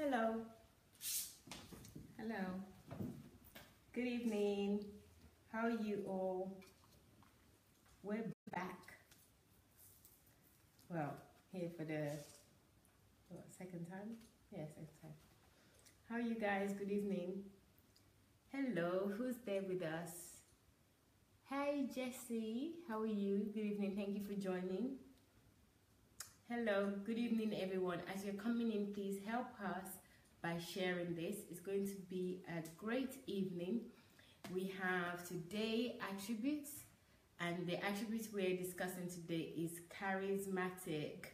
Hello. Hello. Good evening. How are you all? We're back. Well, here for the second time? Yeah, second time. How are you guys? Good evening. Hello, who's there with us? Hi, Jessie. How are you? Good evening. Thank you for joining. Hello, good evening, everyone. As you're coming in, please help us by sharing this. It's going to be a great evening. We have today attributes, and the attributes we're discussing today is charismatic.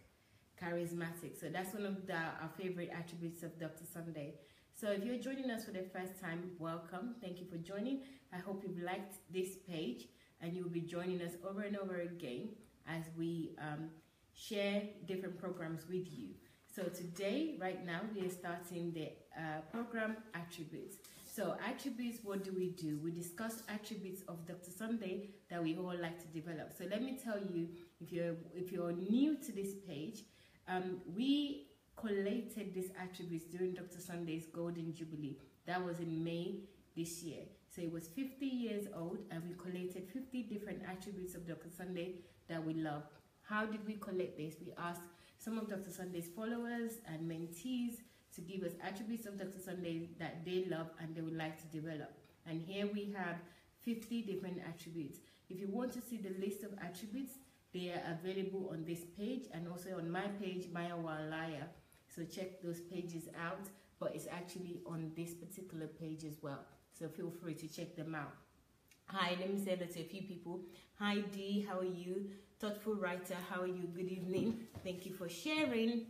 Charismatic. So that's one of our favorite attributes of Dr. Sunday. So if you're joining us for the first time, welcome. Thank you for joining. I hope you've liked this page and you'll be joining us over and over again as we share different programs with you. So today, right now, we are starting the program attributes. So attributes, what do? We discuss attributes of Dr. Sunday that we all like to develop. So let me tell you, if you're new to this page, we collated these attributes during Dr. Sunday's Golden Jubilee. That was in May this year. So it was 50 years old, and we collated 50 different attributes of Dr. Sunday that we love. How did we collect this? We asked some of Dr. Sunday's followers and mentees to give us attributes of Dr. Sunday that they love and they would like to develop. And here we have 50 different attributes. If you want to see the list of attributes, they are available on this page and also on my page, Mayowa. So check those pages out, but it's actually on this particular page as well. So feel free to check them out. Hi, let me say that to a few people. Hi Dee, how are you? Thoughtful writer, how are you? Good evening. Thank you for sharing.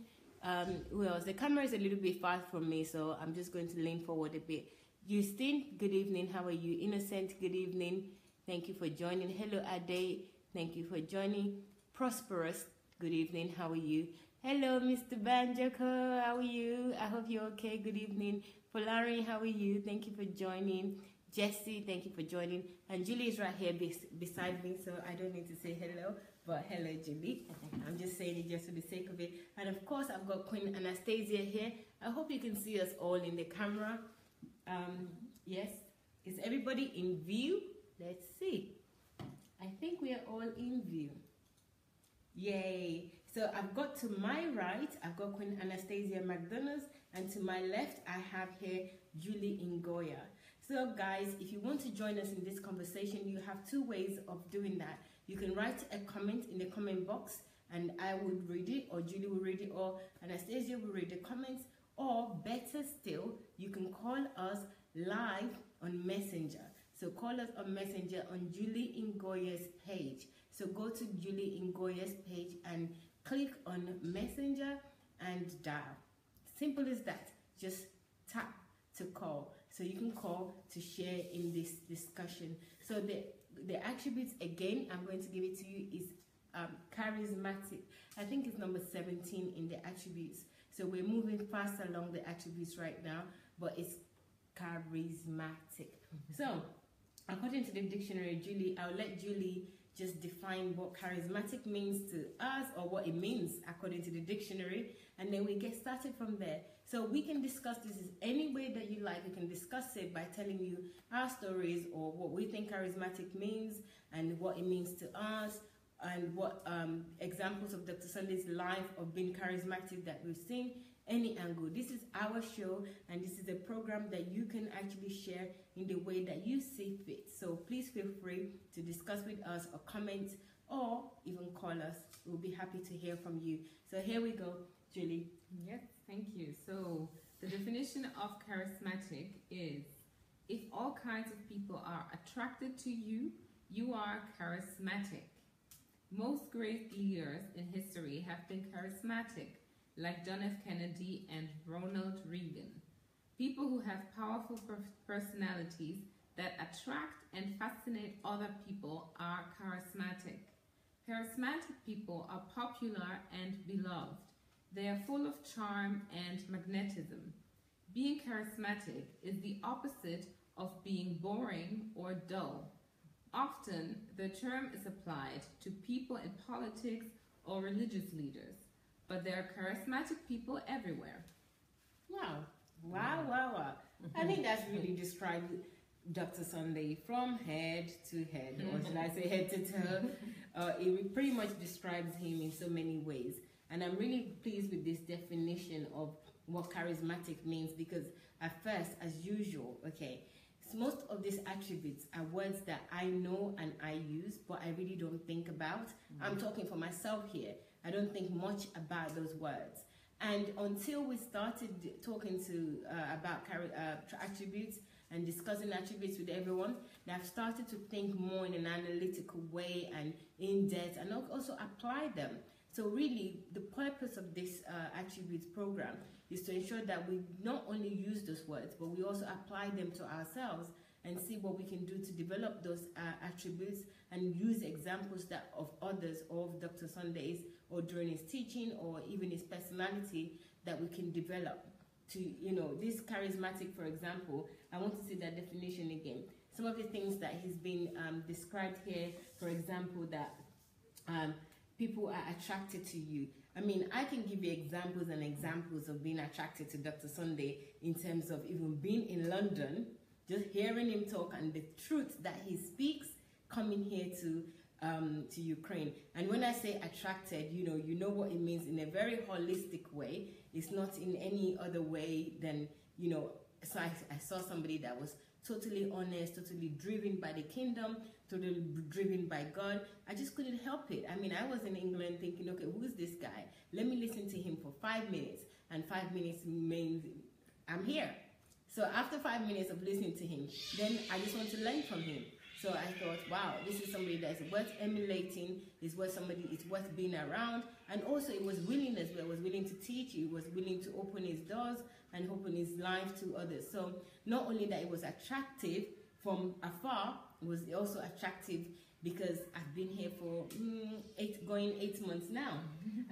Well, the camera is a little bit far from me, so I'm just going to lean forward a bit. Justine, good evening. How are you? Innocent, good evening. Thank you for joining. Hello, Ade. Thank you for joining. Prosperous, good evening. How are you? Hello, Mr. Banjoko. How are you? I hope you're okay. Good evening. Polari, how are you? Thank you for joining. Jessie, thank you for joining. And Julie is right here beside me, so I don't need to say hello, but hello, Julie. I'm just saying it just for the sake of it. And of course, I've got Queen Anastasia here. I hope you can see us all in the camera. Yes, is everybody in view? Let's see. I think we are all in view. Yay. So I've got to my right, I've got Queen Anastasia McDonald's, and to my left, I have here Julie Ngoya. So guys, if you want to join us in this conversation, you have two ways of doing that. You can write a comment in the comment box and I would read it, or Julie will read it, or Anastasia will read the comments, or better still, you can call us live on Messenger. So call us on Messenger on Julie Ngoya's page. So go to Julie Ngoya's page and click on Messenger and dial. Simple as that. Just tap to call. So you can call to share in this discussion. So the attributes, again, I'm going to give it to you, is charismatic. I think it's number 17 in the attributes. So we're moving fast along the attributes right now, but it's charismatic. So according to the dictionary, Julie, I'll let Julie just define what charismatic means to us, or what it means according to the dictionary, and then we get started from there. So we can discuss this any way that you like. We can discuss it by telling you our stories, or what we think charismatic means and what it means to us, and what examples of Dr. Sunday's life of being charismatic that we've seen. Any angle. This is our show, and this is a program that you can actually share in the way that you see fit. So please feel free to discuss with us, or comment, or even call us. We'll be happy to hear from you. So here we go, Julie. Yes, thank you. So the definition of charismatic is: if all kinds of people are attracted to you, you are charismatic. Most great leaders in history have been charismatic, like John F. Kennedy and Ronald Reagan. People who have powerful personalities that attract and fascinate other people are charismatic. Charismatic people are popular and beloved. They are full of charm and magnetism. Being charismatic is the opposite of being boring or dull. Often, the term is applied to people in politics or religious leaders, but there are charismatic people everywhere. Wow. Wow, wow, wow. I think that's really described Dr. Sunday from head to head, or should I say head to toe. It pretty much describes him in so many ways. And I'm really pleased with this definition of what charismatic means, because at first, as usual, okay, so most of these attributes are words that I know and I use, but I really don't think about. I'm talking for myself here. I don't think much about those words. And until we started talking about attributes and discussing attributes with everyone, I've started to think more in an analytical way and in depth, and also apply them. So really, the purpose of this attributes program is to ensure that we not only use those words, but we also apply them to ourselves and see what we can do to develop those attributes and use examples of others, of Dr. Sunday's, or during his teaching, or even his personality, that we can develop to, this charismatic, for example. I want to see that definition again. Some of the things that he's been described here, for example, that people are attracted to you. I mean, I can give you examples and examples of being attracted to Dr. Sunday in terms of even being in London, just hearing him talk and the truth that he speaks, coming here to Ukraine. And when I say attracted, you know what it means in a very holistic way. It's not in any other way than, so I saw somebody that was totally honest, totally driven by the kingdom, totally driven by God. I just couldn't help it. I mean, I was in England thinking, okay, who's this guy? Let me listen to him for 5 minutes. And 5 minutes means I'm here. So after 5 minutes of listening to him, then I just want to learn from him. So I thought, wow, this is somebody that's worth emulating, it's worth being around. And also it was willing as well, it was willing to teach, it was willing to open his doors and open his life to others. So not only that it was attractive from afar, it was also attractive because I've been here for 8 months now.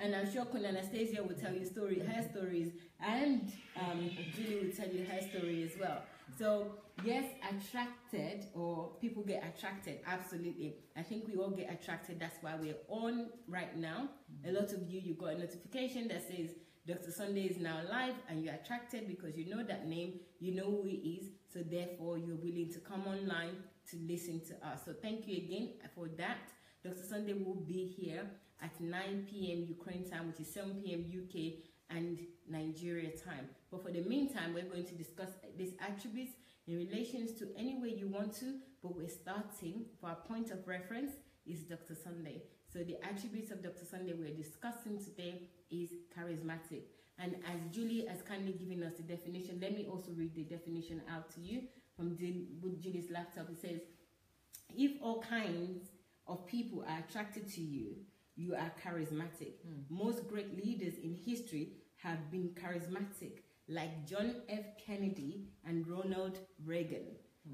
And I'm sure Queen Anastasia will tell you her stories, and Julie will tell you her story as well. So yes, attracted, or people get attracted, absolutely. I think we all get attracted. That's why we're on right now. A lot of you got a notification that says Dr. Sunday is now live, and you're attracted because you know that name, you know who he is, so therefore you're willing to come online to listen to us. So thank you again for that. Dr. Sunday will be here at 9 p.m. Ukraine time, which is 7 p.m. UK and Nigeria time. But for the meantime, we're going to discuss these attributes in relations to any way you want to, but we're starting, for our point of reference, is Dr. Sunday. So the attributes of Dr. Sunday we're discussing today is charismatic. And as Julie has kindly given us the definition, let me also read the definition out to you from Julie's laptop. It says, if all kinds of people are attracted to you, you are charismatic. Most great leaders in history have been charismatic, like John F. Kennedy and Ronald Reagan.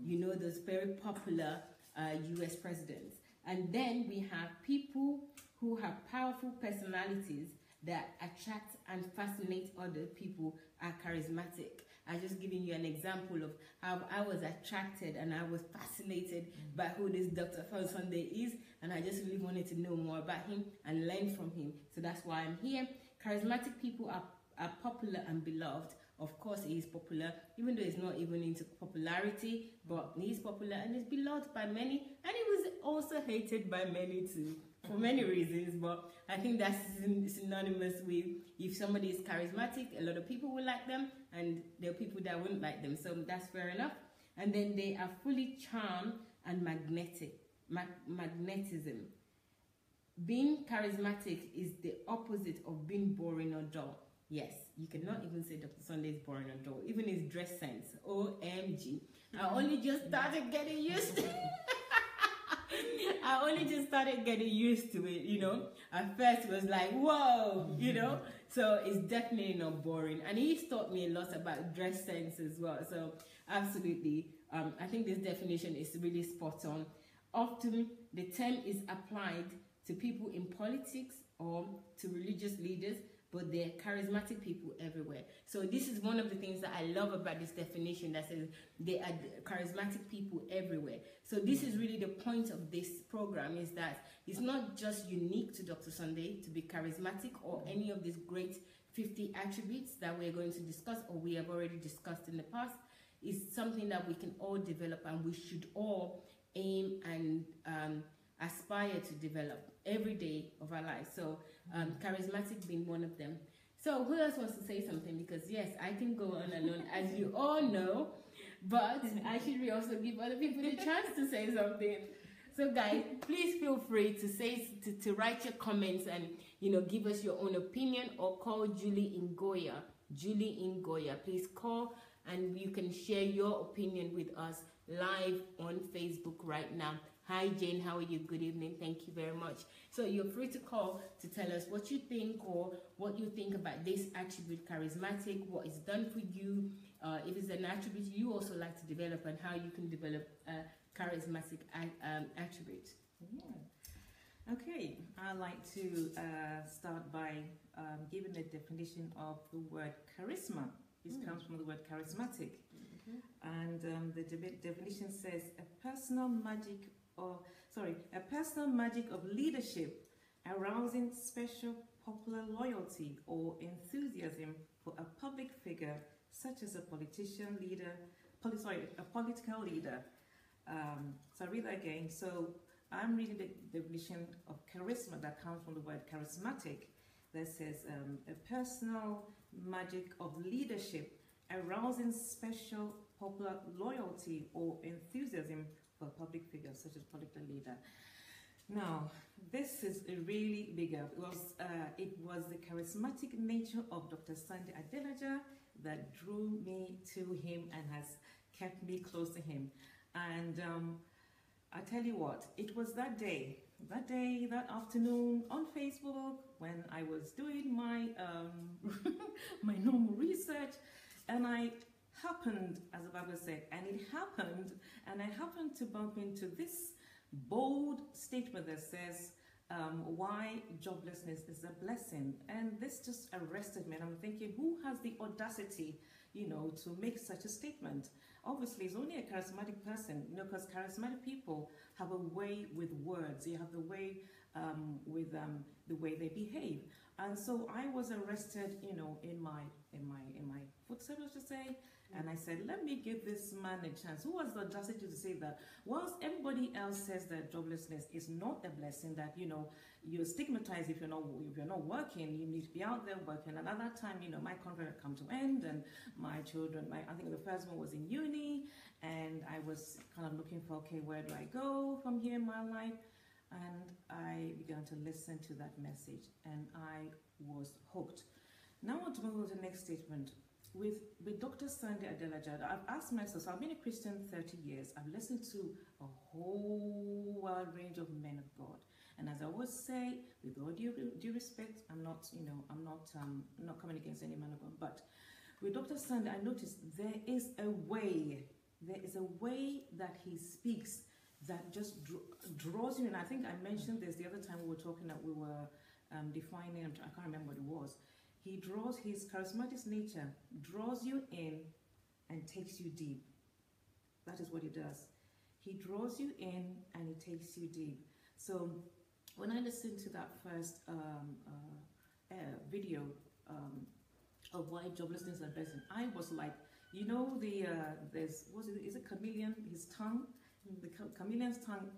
You know, those very popular US presidents. And then we have people who have powerful personalities that attract and fascinate other people are charismatic. I'm just giving you an example of how I was attracted and I was fascinated by who this Dr. Sunday is, and I just really wanted to know more about him and learn from him. So that's why I'm here. Charismatic people are popular and beloved. Of course, he is popular, even though he's not even into popularity, but he's popular and he's beloved by many, and he was also hated by many too, for many reasons. But I think that's synonymous with, if somebody is charismatic, a lot of people will like them, and there are people that wouldn't like them. So that's fair enough. And then they are fully charmed and magnetism. Being charismatic is the opposite of being boring or dull. Yes, you cannot even say Dr. Sunday is boring or dull. Even his dress sense, OMG. I only just started getting used to it. I only just started getting used to it, At first it was like, whoa, So it's definitely not boring. And he's taught me a lot about dress sense as well. So absolutely, I think this definition is really spot on. Often the term is applied to people in politics or to religious leaders, but they're charismatic people everywhere. So this is one of the things that I love about this definition, that says they are charismatic people everywhere. So this is really the point of this program, is that it's not just unique to Dr. Sunday to be charismatic or any of these great 50 attributes that we're going to discuss, or we have already discussed in the past, is something that we can all develop, and we should all aim and aspire to develop every day of our lives. So charismatic being one of them. So who else wants to say something? Because yes, I can go on and on, as you all know, but I should also give other people the chance to say something. So guys, please feel free to say to write your comments and give us your own opinion, or call Julie in Goya. Julie in Goya, please call and you can share your opinion with us live on Facebook right now. Hi Jane, how are you? Good evening. Thank you very much. So you're free to call to tell us what you think, or what you think about this attribute, charismatic, what is done for you, if it's an attribute you also like to develop, and how you can develop a charismatic attribute. Yeah. Okay, I'd like to start by giving a definition of the word charisma. This comes from the word charismatic. And the definition says a personal magic of leadership, arousing special popular loyalty or enthusiasm for a public figure, such as a politician leader, a political leader. So I read that again. So I'm reading the definition of charisma that comes from the word charismatic, that says a personal magic of leadership, arousing special popular loyalty or enthusiasm for a public figure, such as political leader. Now, this is a really big gap. It was the charismatic nature of Dr. Sunday Adelaja that drew me to him and has kept me close to him. And I tell you what, it was that afternoon on Facebook when I was doing my my normal research, and I happened, as the Bible said, and I happened to bump into this bold statement that says why joblessness is a blessing. And this just arrested me, and I'm thinking, who has the audacity, to make such a statement? Obviously, it's only a charismatic person, because charismatic people have a way with words. They have the way with the way they behave. And so I was arrested, in my footsteps, to say. And I said, let me give this man a chance. Who has the audacity to say that? Whilst everybody else says that joblessness is not a blessing, that you're stigmatized if you're not working, you need to be out there working. And at that time, my contract had come to end, and my children, I think the first one was in uni, and I was kind of looking for, okay, where do I go from here in my life? And I began to listen to that message, and I was hooked. Now I want to move on to the next statement. With Dr. Sunday Adelaja, I've asked myself, so I've been a Christian 30 years. I've listened to a whole wide range of men of God. And as I always say, with all due respect, I'm not coming against any man of God. But with Dr. Sunday, I noticed there is a way that he speaks that just draws you in. I think I mentioned this the other time we were talking, that we were defining, I can't remember what it was. He draws, his charismatic nature draws you in and takes you deep. That is what he does. He draws you in and he takes you deep. So when I listened to that first video of why joblessness is a blessing, I was like, is it chameleon, his tongue? The chameleon's tongue,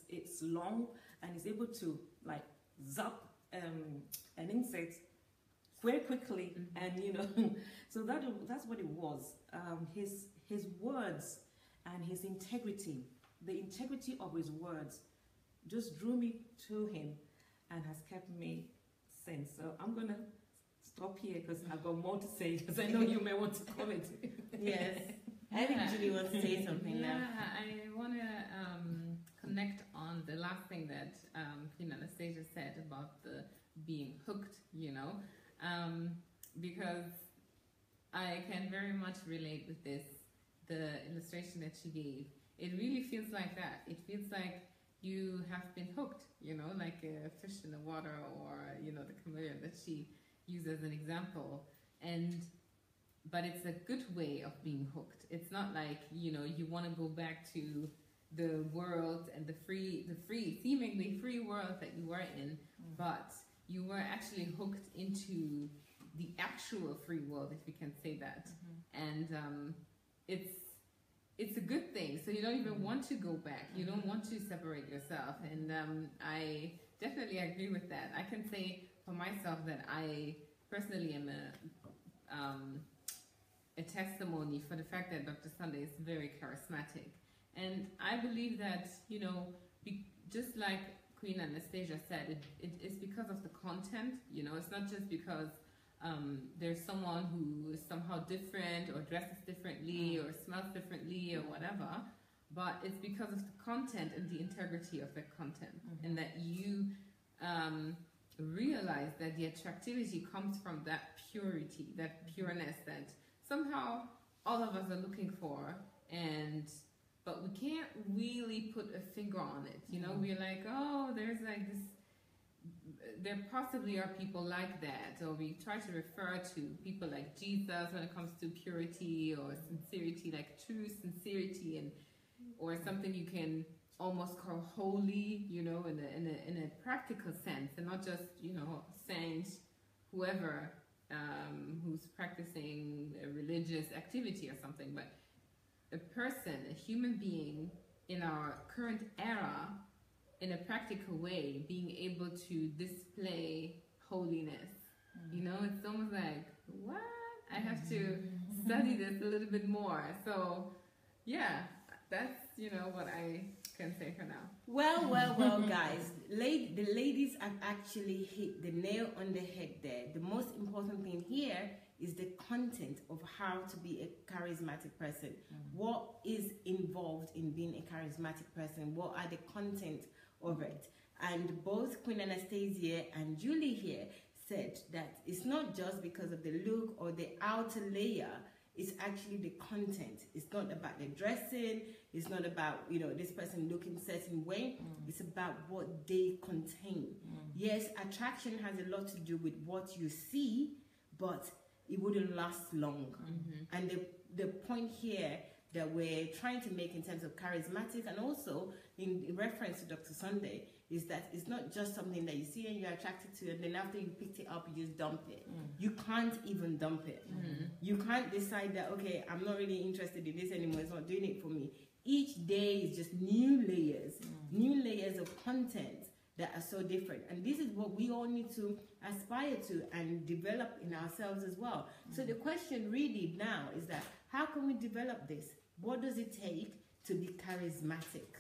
it's long, and he's able to like zap an insect very quickly, and so that's what it was. His words and his integrity, the integrity of his words, just drew me to him and has kept me since. So I'm gonna stop here because I've got more to say, because I know you may want to comment. Yes, I think Julie wants to say something now. I want to connect on the last thing that Anastasia said about the being hooked, because I can very much relate with this, the illustration that she gave. It really feels like that. It feels like you have been hooked, like a fish in the water, or, the chameleon that she used as an example. But it's a good way of being hooked. It's not like, you want to go back to the world and the seemingly free world that you were in, but you were actually hooked into the actual free world, if we can say that. And it's a good thing. So you don't even want to go back. You don't want to separate yourself. And I definitely agree with that. I can say for myself that I personally am a testimony for the fact that Dr. Sunday is very charismatic. And I believe that, you know, just like Queen Anastasia said, it is because of the content. You know, it's not just because there's someone who is somehow different or dresses differently or smells differently or whatever, but it's because of the content and the integrity of that content, and that you realize that the attractivity comes from that purity, that pureness that somehow all of us are looking for, but we can't really put a finger on it. You know, we're like, oh, there's like this, there possibly are people like that, or we try to refer to people like Jesus when it comes to purity or sincerity, like true sincerity, and or something you can almost call holy, you know, in a practical sense, and not just, you know, saint, whoever who's practicing a religious activity or something, but a person, a human being in our current era, in a practical way, being able to display holiness. You know, it's almost like, what? I have to study this a little bit more. So, yeah, that's, you know, what I can say for now. Well, guys, the ladies have actually hit the nail on the head there. The most important thing here is the content of how to be a charismatic person. What is involved in being a charismatic person? What are the content of it? And both Queen Anastasia and Julie here said that it's not just because of the look or the outer layer, it's actually the content. It's not about the dressing, it's not about, you know, this person looking certain way, it's about what they contain. Yes, attraction has a lot to do with what you see, but it wouldn't last long. And the point here that we're trying to make in terms of charismatic, and also in reference to Dr. Sunday, is that it's not just something that you see and you're attracted to, and then after you picked it up, you just dump it. You can't even dump it. You can't decide that, okay, I'm not really interested in this anymore, it's not doing it for me. Each day is just new layers of content that are so different. And this is what we all need to aspire to and develop in ourselves as well. So the question really now is that, how can we develop this? What does it take to be charismatic?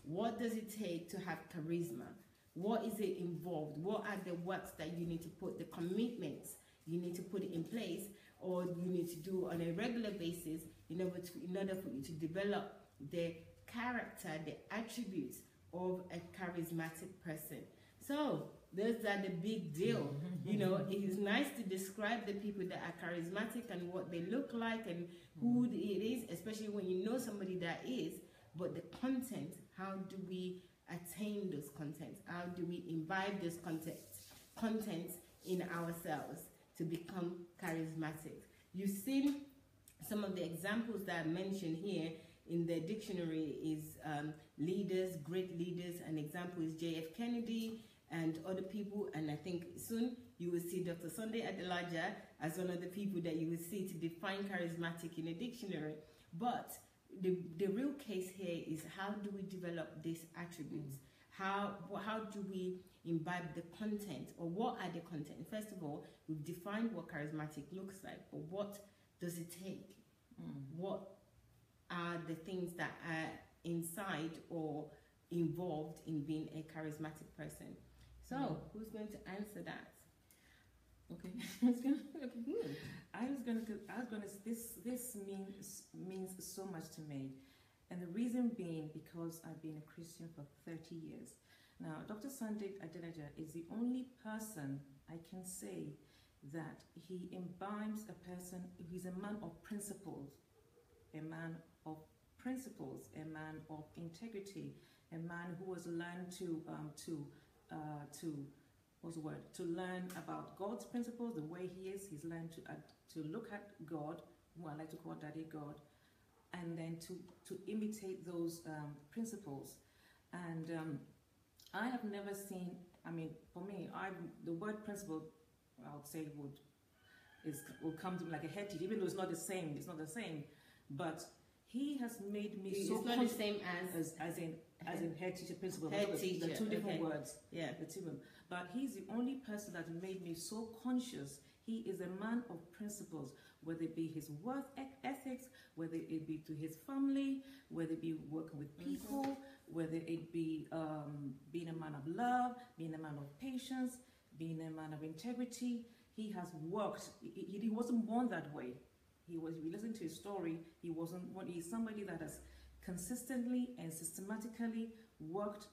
What does it take to have charisma? What is it involved? What are the works that you need to put, the commitments you need to put in place, or you need to do on a regular basis in order for you to develop the character, the attributes of a charismatic person? So those are the big deal. You know, it is nice to describe the people that are charismatic and what they look like and who it is, especially when you know somebody that is. But the content, how do we attain those contents? How do we imbibe those contents in ourselves to become charismatic? You've seen some of the examples that I mentioned here in the dictionary is leaders, great leaders. An example is J.F. Kennedy and other people, and I think soon you will see Dr. Sunday Adelaja as one of the people that you will see to define charismatic in a dictionary. But the real case here is, how do we develop these attributes? How do we imbibe the content, or what are the content? First of all, we've defined what charismatic looks like, but what does it take? What are the things that are inside or involved in being a charismatic person? So, who's going to answer that? Okay. This means so much to me, and the reason being because I've been a Christian for 30 years. Now, Dr. Sunday Adelaja is the only person I can say that he imbibes a person. He's a man of principles, a man of integrity, a man who has learned to learn about God's principles, the way he is. He's learned to look at God, who I like to call Daddy God, and then to imitate those principles. And I have never seen, I mean, for me, the word principle, I would say, would will come to me like a head teacher, even though it's not the same. It's not the same, but he has made me so. It's not the same as in head teacher, principal. Head teacher. The two different words. Yeah. The two of them. But he's the only person that made me so conscious. He is a man of principles, whether it be his work ethics, whether it be to his family, whether it be working with people, whether it be being a man of love, being a man of patience, being a man of integrity. He has worked. He wasn't born that way. If you listen to his story, he's somebody that has consistently and systematically worked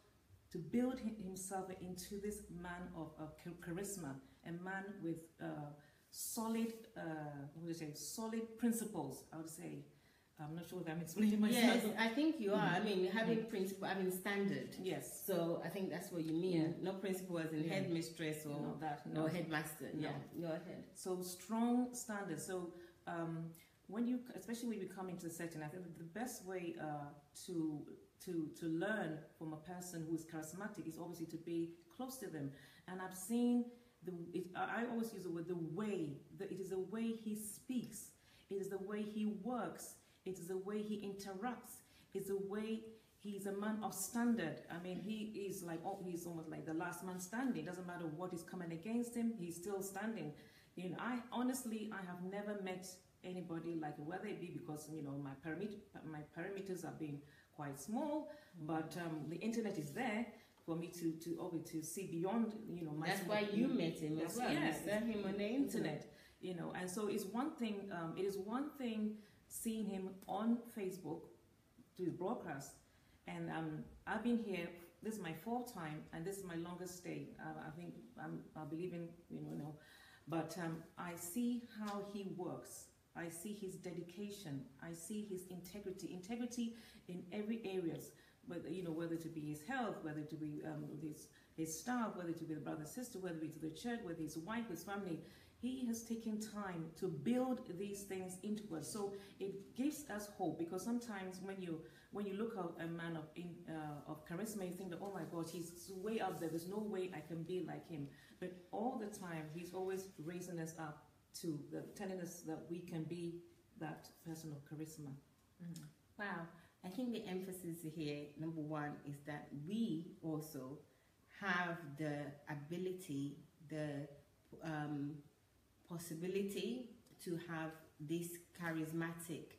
to build himself into this man of charisma, a man with solid, solid principles, I would say. I'm not sure if I'm explaining myself. Yes, I think you are. I mean, having principle, having standard. Yes. So I think that's what you mean. Yeah. No principle as in headmistress or headmaster. No. Go ahead. So strong standards. So especially when you come into the setting, I think the best way to learn from a person who is charismatic is obviously to be close to them. And I've seen I always use the word the way. It is the way he speaks. It is the way he works. It is the way he interacts. It's the way he's a man of standard. I mean, he's almost like the last man standing. It doesn't matter what is coming against him, he's still standing. You know, I have never met anybody like it, whether it be because my parameters have been quite small, but the internet is there for me to see beyond That's why you met him as well. Yes, you met him on the internet. And so it's one thing. It is one thing seeing him on Facebook to his broadcast, and I've been here. This is my 4th time, and this is my longest stay. I think I believe in but I see how he works. I see his dedication. I see his integrity in every areas. Whether to be his health, whether to be his staff, whether to be the brother, sister, whether it be to the church, whether his wife, his family. He has taken time to build these things into us. So it gives us hope, because sometimes when you look at a man of charisma, you think that, oh my God, he's way up there. There's no way I can be like him. But all the time, he's always raising us up to telling us that we can be that person of charisma. Wow. I think the emphasis here, number one, is that we also have the ability, the possibility to have these charismatic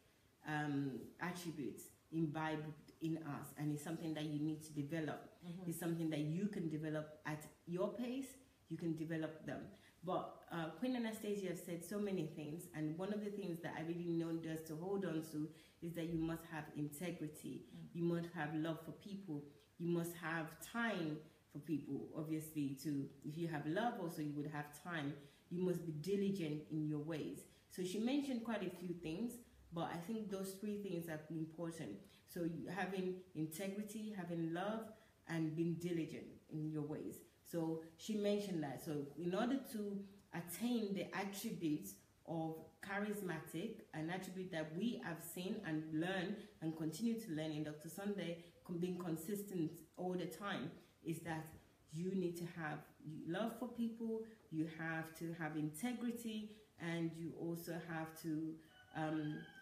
attributes imbibed in us, and it's something that you need to develop. It's something that you can develop at your pace. You can develop them. But Queen Anastasia has said so many things, and one of the things that I really know us to hold on to is that you must have integrity. You must have love for people. You must have time for people. Obviously, if you have love, also you would have time. You must be diligent in your ways. So she mentioned quite a few things, but I think those 3 things are important. So having integrity, having love, and being diligent in your ways. So she mentioned that. So in order to attain the attributes of charismatic, an attribute that we have seen and learned and continue to learn in Dr. Sunday, being consistent all the time, is that you need to have love for people, you have to have integrity, and you also have to,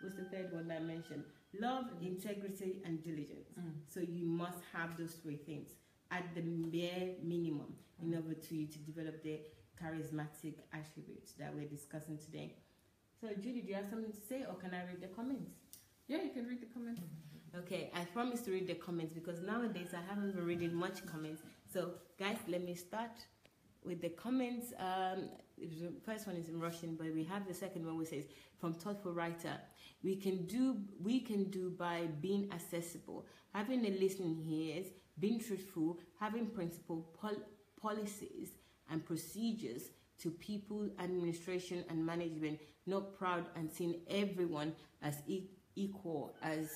what's the 3rd one that I mentioned? Love, integrity, and diligence. So you must have those 3 things at the bare minimum in order to develop the charismatic attributes that we're discussing today. So Judy, do you have something to say, or can I read the comments? Yeah, you can read the comments. Okay, I promise to read the comments, because nowadays I haven't been reading much comments. So guys, let me start with the comments. The first one is in Russian, but we have the second one which says, from thoughtful writer, we can do by being accessible, having a listening ears, being truthful, having principle, policies and procedures to people, administration and management, not proud and seeing everyone as equal as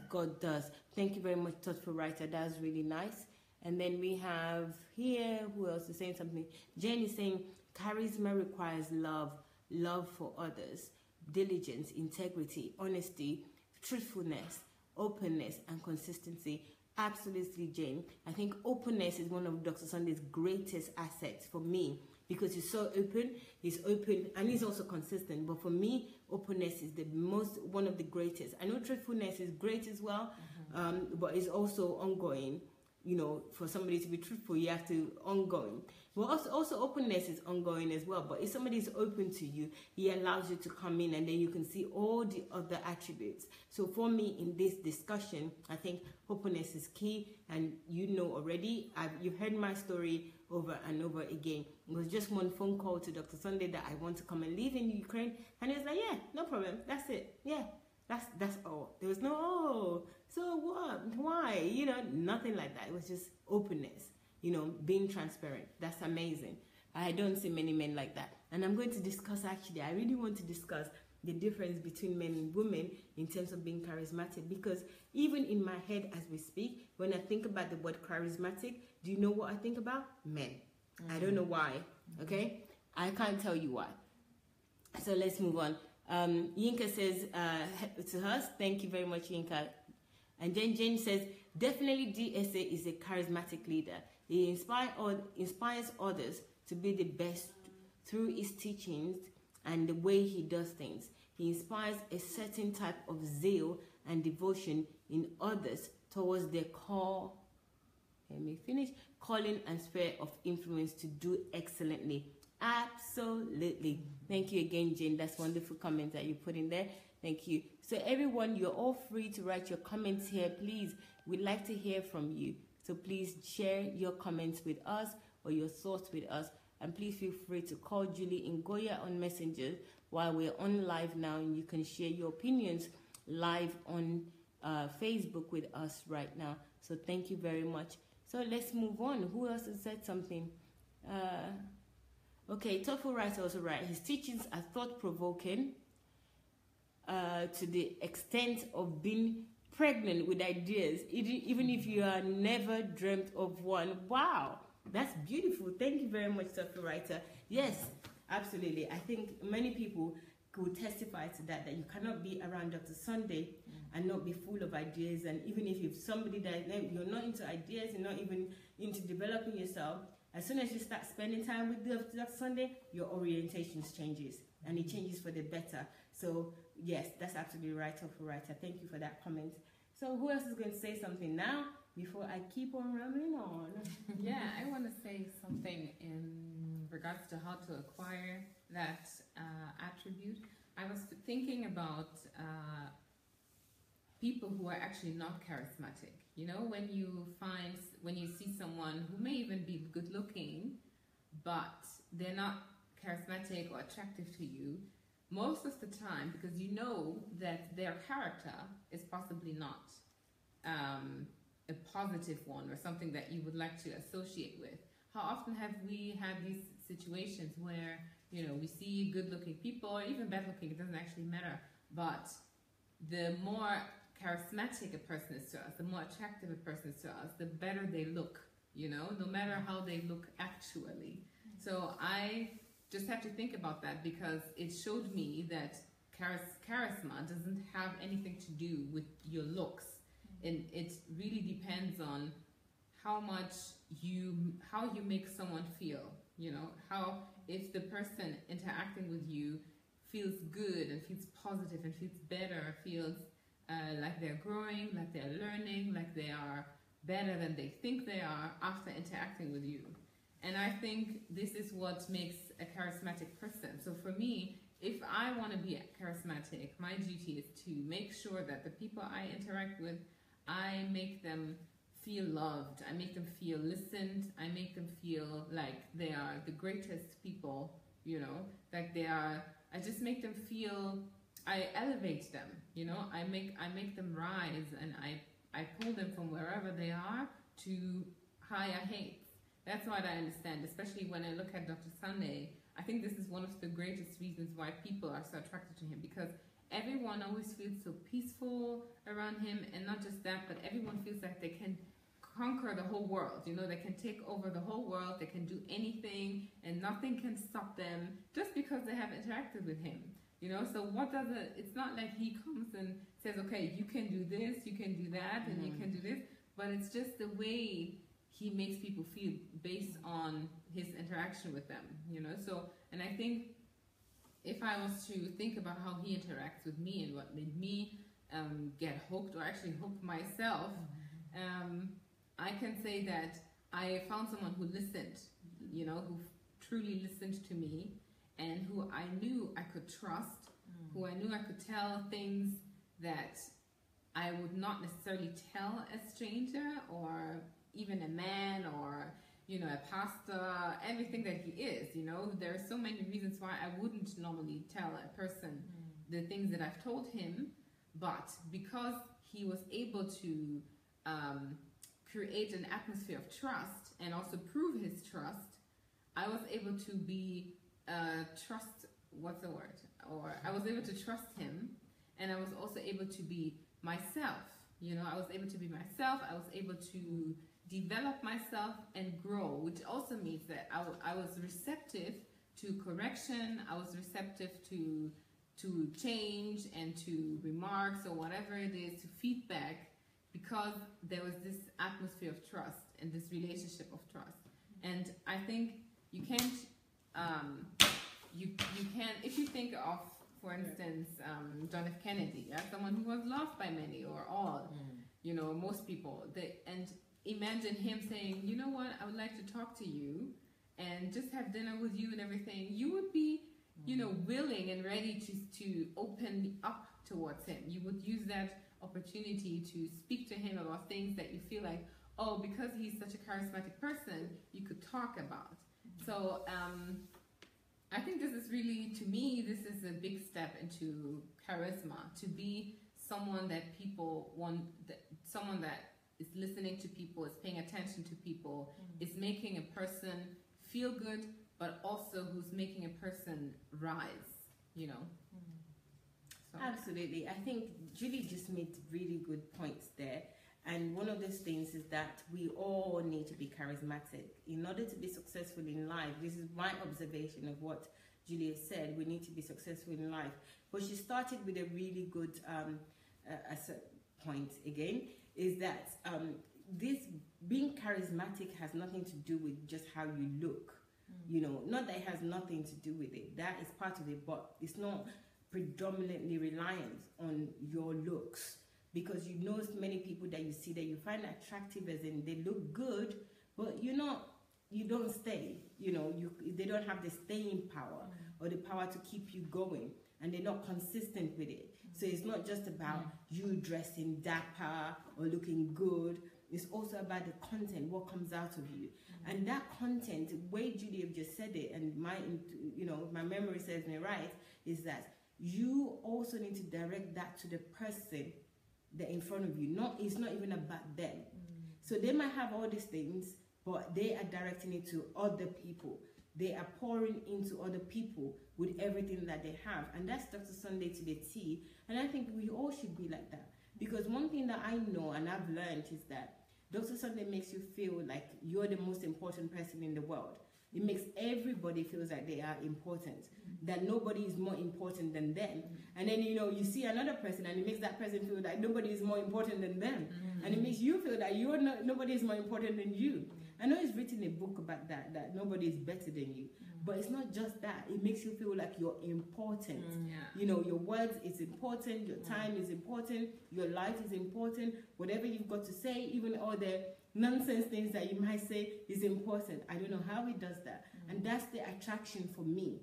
God does. Thank you very much, thoughtful writer. That's really nice. And then we have here, who else is saying something? Jane is saying, charisma requires love for others, diligence, integrity, honesty, truthfulness, openness, and consistency. Absolutely, Jane. I think openness is one of Dr. Sunday's greatest assets for me, because he's so open. He's open and he's also consistent. But for me, openness is one of the greatest. I know truthfulness is great as well, but it's also ongoing. You know, for somebody to be truthful, you have to ongoing. But also openness is ongoing as well. But if somebody is open to you, he allows you to come in and then you can see all the other attributes. So for me, in this discussion, I think openness is key. And you know already, you've heard my story over and over again. It was just one phone call to Dr. Sunday that I want to come and live in Ukraine. And he was like, yeah, no problem. That's it. Yeah, that's all. There was no, oh, so what? Why? You know, nothing like that. It was just openness, you know, being transparent. That's amazing. I don't see many men like that. And I'm going to discuss, actually, I really want to discuss the difference between men and women in terms of being charismatic, because even in my head as we speak, when I think about the word charismatic, do you know what I think about? Men. I don't know why, okay? I can't tell you why. So let's move on. Yinka says to us, thank you very much, Yinka. And then Jane says, definitely DSA is a charismatic leader. He inspires others to be the best through his teachings and the way he does things. He inspires a certain type of zeal and devotion in others towards their calling and sphere of influence to do excellently. Absolutely. Thank you again, Jane. That's wonderful comments that you put in there. Thank you. So everyone, you're all free to write your comments here. Please, we'd like to hear from you. So please share your comments with us or your thoughts with us. And please feel free to call Julie Ngoya on Messenger while we're on live now. And you can share your opinions live on Facebook with us right now. So thank you very much. So let's move on. Who else has said something? Okay, TOEFL writer also right. His teachings are thought-provoking to the extent of being pregnant with ideas, even if you are never dreamt of one. Wow, that's beautiful. Thank you very much, TOEFL writer. Yes, absolutely. I think many people could testify to that you cannot be around Dr. Sunday and not be full of ideas. And even if you're somebody that you're not into ideas, you're not even into developing yourself, as soon as you start spending time with Dr. Sunday, your orientation changes, and it changes for the better. So yes, that's absolutely right, TOEFL writer. Thank you for that comment. So who else is going to say something now before I keep on rambling on? Yeah, I want to say something in regards to how to acquire that attribute. I was thinking about people who are actually not charismatic. You know, when you see someone who may even be good looking, but they're not charismatic or attractive to you, most of the time, because you know that their character is possibly not a positive one or something that you would like to associate with. How often have we had these situations where, you know, we see good-looking people, or even bad-looking, it doesn't actually matter, but the more charismatic a person is to us, the more attractive a person is to us, the better they look, you know, no matter how they look actually. So I just have to think about that, because it showed me that charisma doesn't have anything to do with your looks. And it really depends on how you make someone feel, you know, how if the person interacting with you feels good and feels positive and feels better, feels like they're growing, like they're learning, like they are better than they think they are after interacting with you. And I think this is what makes a charismatic person. So for me, if I want to be charismatic, my duty is to make sure that the people I interact with, I make them feel loved, I make them feel listened, I make them feel like they are the greatest people, you know, like they are, I just make them feel, I elevate them, you know, I make them rise, and I pull them from wherever they are to higher heights. That's what I understand, especially when I look at Dr. Sunday. I think this is one of the greatest reasons why people are so attracted to him, because everyone always feels so peaceful around him, and not just that, but everyone feels like they can conquer the whole world, you know, they can take over the whole world, they can do anything, and nothing can stop them just because they have interacted with him, you know. So it's not like he comes and says, okay, you can do this, you can do that, and you can do this, but it's just the way he makes people feel based on his interaction with them, you know. So, and I think if I was to think about how he interacts with me and what made me get hooked, or actually hook myself, I can say that I found someone who listened, you know, who truly listened to me, and who I knew I could trust, who I knew I could tell things that I would not necessarily tell a stranger, or even a man, or, you know, a pastor, everything that he is, you know. There are so many reasons why I wouldn't normally tell a person the things that I've told him, but because he was able to create an atmosphere of trust and also prove his trust, I was able to be I was able to trust him, and I was also able to be myself, you know. I was able to be myself, I was able to develop myself and grow, which also means that I was receptive to correction, I was receptive to change and to remarks or whatever it is, to feedback, because there was this atmosphere of trust and this relationship of trust. And I think you can't, you can, if you think of, for instance, John F. Kennedy, someone who was loved by many or all, you know, most people, and imagine him saying, you know what, I would like to talk to you and just have dinner with you and everything. You would be, you know, willing and ready to open up towards him. You would use that opportunity to speak to him about things that you feel like, oh, because he's such a charismatic person, you could talk about. So I think this is really, to me, this is a big step into charisma, to be someone that people want, someone that is listening to people, is paying attention to people, is making a person feel good, but also who's making a person rise, you know. So. Absolutely. I think Julie just made really good points there. And one of those things is that we all need to be charismatic. In order to be successful in life, this is my observation of what Julia said, we need to be successful in life. But she started with a really good point again, is that this being charismatic has nothing to do with just how you look. You know, not that it has nothing to do with it. That is part of it, but it's not predominantly reliant on your looks. Because you know many people that you see that you find attractive, as in they look good, but you don't stay. You know, they don't have the staying power or the power to keep you going, and they're not consistent with it. So it's not just about you dressing dapper or looking good. It's also about the content, what comes out of you. And that content, the way Julia just said it, and my memory serves me right, is that you also need to direct that to the person that in front of you. It's not even about them. So they might have all these things, but they are directing it to other people. They are pouring into other people with everything that they have. And that's Dr. Sunday to the T. And I think we all should be like that. Because one thing that I know and I've learned is that Dr. Sunday makes you feel like you're the most important person in the world. It makes everybody feels like they are important, that nobody is more important than them. And then, you know, you see another person and it makes that person feel like nobody is more important than them. And it makes you feel that nobody is more important than you. I know he's written a book about that nobody is better than you. But it's not just that. It makes you feel like you're important. You know, your words is important, your time is important, your life is important, whatever you've got to say, even all the nonsense things that you might say is important. I don't know how he does that. And that's the attraction for me.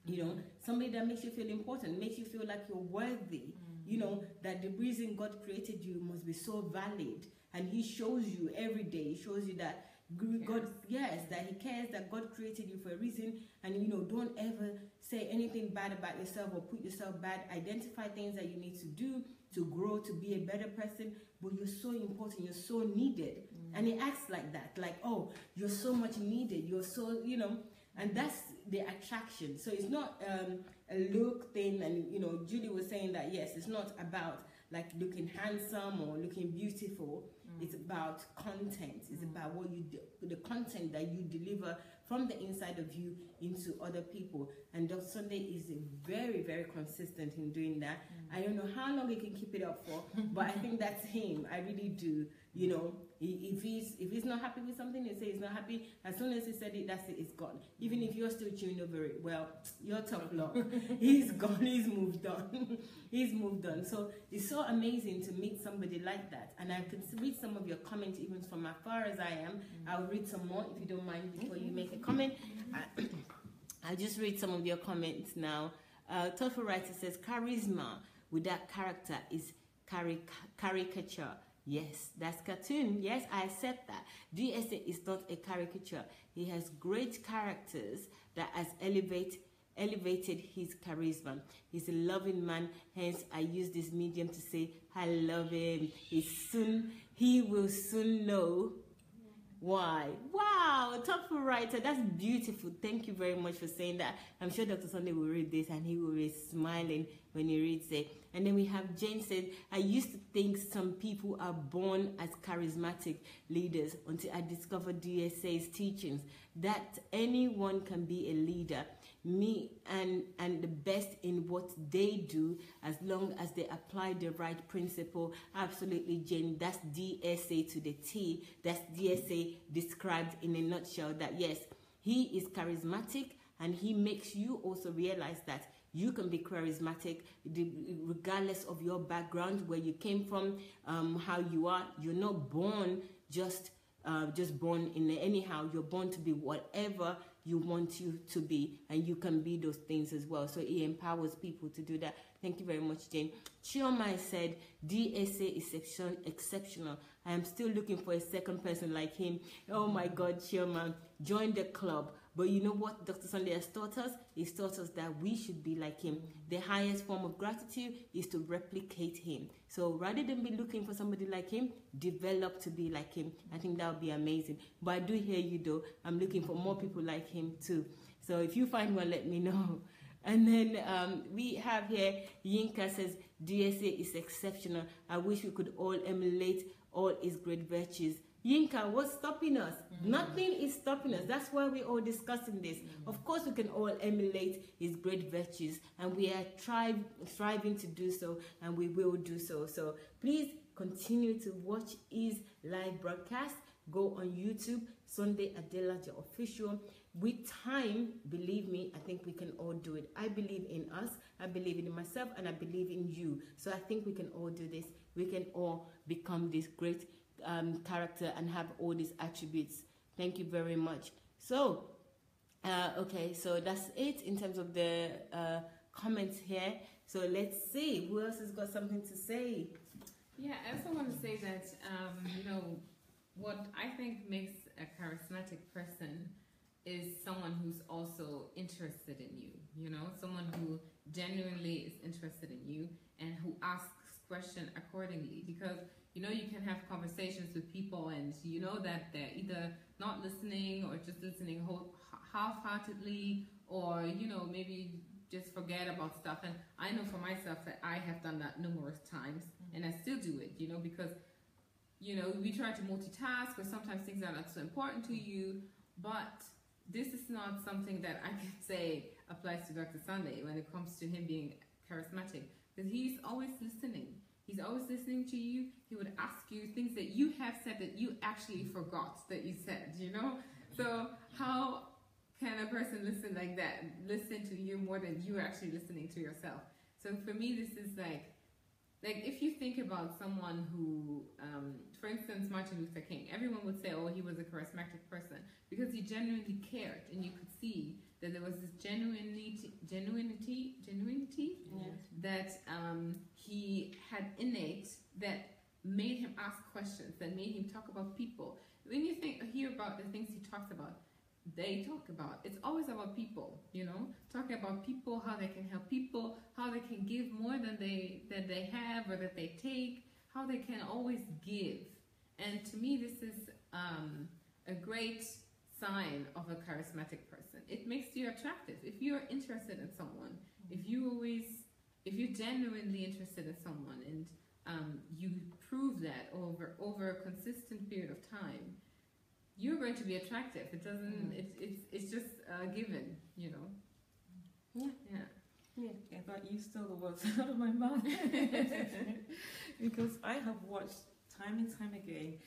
You know, somebody that makes you feel important, makes you feel like you're worthy. You know, that the reason God created you must be so valid. And he shows you every day, he shows you that God, that he cares, that God created you for a reason. And, you know, don't ever say anything bad about yourself or put yourself bad. Identify things that you need to do to grow, to be a better person. But you're so important, you're so needed. And he acts like that, like, oh, you're so much needed, you're so, you know, and that's the attraction. So it's not a look thing. And, you know, Julie was saying that, yes, it's not about like looking handsome or looking beautiful. It's about content. It's about what you do, the content that you deliver from the inside of you into other people. And Dr. Sunday is very, very consistent in doing that. I don't know how long he can keep it up for, but I think that's him. I really do. You know, if he's not happy with something, he say he's not happy. As soon as he said it, that's it, it's gone. Even if you're still chewing over it, well, you're tough luck. He's gone, he's moved on. He's moved on. So it's so amazing to meet somebody like that. And I can read some of your comments even from as far as I am. I'll read some more if you don't mind before you make a comment. I'll just read some of your comments now. Thoughtful Writer says, charisma without character is caricature. Yes, that's cartoon. Yes, I accept that. DSA is not a caricature. He has great characters that has elevated his charisma. He's a loving man, hence I use this medium to say I love him. He will soon know why. Wow, thoughtful writer, that's beautiful. Thank you very much for saying that. I'm sure Dr. Sunday will read this and he will be smiling when he reads it. And then we have Jane said, I used to think some people are born as charismatic leaders until I discovered DSA's teachings that anyone can be a leader, and the best in what they do as long as they apply the right principle. Absolutely, Jane, that's DSA to the T. That's DSA described in a nutshell, that yes, he is charismatic and he makes you also realize that you can be charismatic regardless of your background, where you came from, how you are. You're not born just born in anyhow. You're born to be whatever you want you to be, and you can be those things as well. So he empowers people to do that. Thank you very much, Jane. Chioma said, DSA is exceptional. I am still looking for a second person like him. Oh my God, Chioma, join the club. But you know what Dr. Sunday has taught us? He's taught us that we should be like him. The highest form of gratitude is to replicate him. So rather than be looking for somebody like him, develop to be like him. I think that would be amazing. But I do hear you though. I'm looking for more people like him too. So if you find one, let me know. And then we have here, Yinka says, DSA is exceptional. I wish we could all emulate all his great virtues. Yinka, what's stopping us? Nothing is stopping us. That's why we're all discussing this. Of course, we can all emulate his great virtues, and we are striving to do so, and we will do so. So please continue to watch his live broadcast. Go on YouTube, Sunday Adelaja Official. With time, believe me, I think we can all do it. I believe in us, I believe in myself, and I believe in you. So I think we can all do this. We can all become this great character and have all these attributes. Thank you very much. So, okay, so that's it in terms of the comments here. So let's see who else has got something to say. Yeah, I also want to say that you know, what I think makes a charismatic person is someone who's also interested in you. You know, someone who genuinely is interested in you and who asks questions accordingly, because you know, you can have conversations with people and you know that they're either not listening or just listening half-heartedly, or, you know, maybe just forget about stuff. And I know for myself that I have done that numerous times, and I still do it, you know, because, you know, we try to multitask, or sometimes things are not so important to you, but this is not something that I can say applies to Dr. Sunday when it comes to him being charismatic, because he's always listening. He's always listening to you. He would ask you things that you have said that you actually forgot that you said, you know? So how can a person listen like that, listen to you more than you actually listening to yourself? So for me, this is like if you think about someone who, for instance, Martin Luther King, everyone would say, oh, he was a charismatic person because he genuinely cared, and you could see that there was this genuinity Yes. that he had innate, that made him ask questions, that made him talk about people. When you hear about the things he talks about, it's always about people, you know, talking about people, how they can help people, how they can give more than they have or that they take, how they can always give. And to me, this is a great sign of a charismatic person. It makes you attractive. If you're interested in someone, if you're genuinely interested in someone, and you prove that over a consistent period of time, you're going to be attractive. It doesn't. It's just a given, you know. Yeah, but you stole the words out of my mouth. Because I have watched time and time again,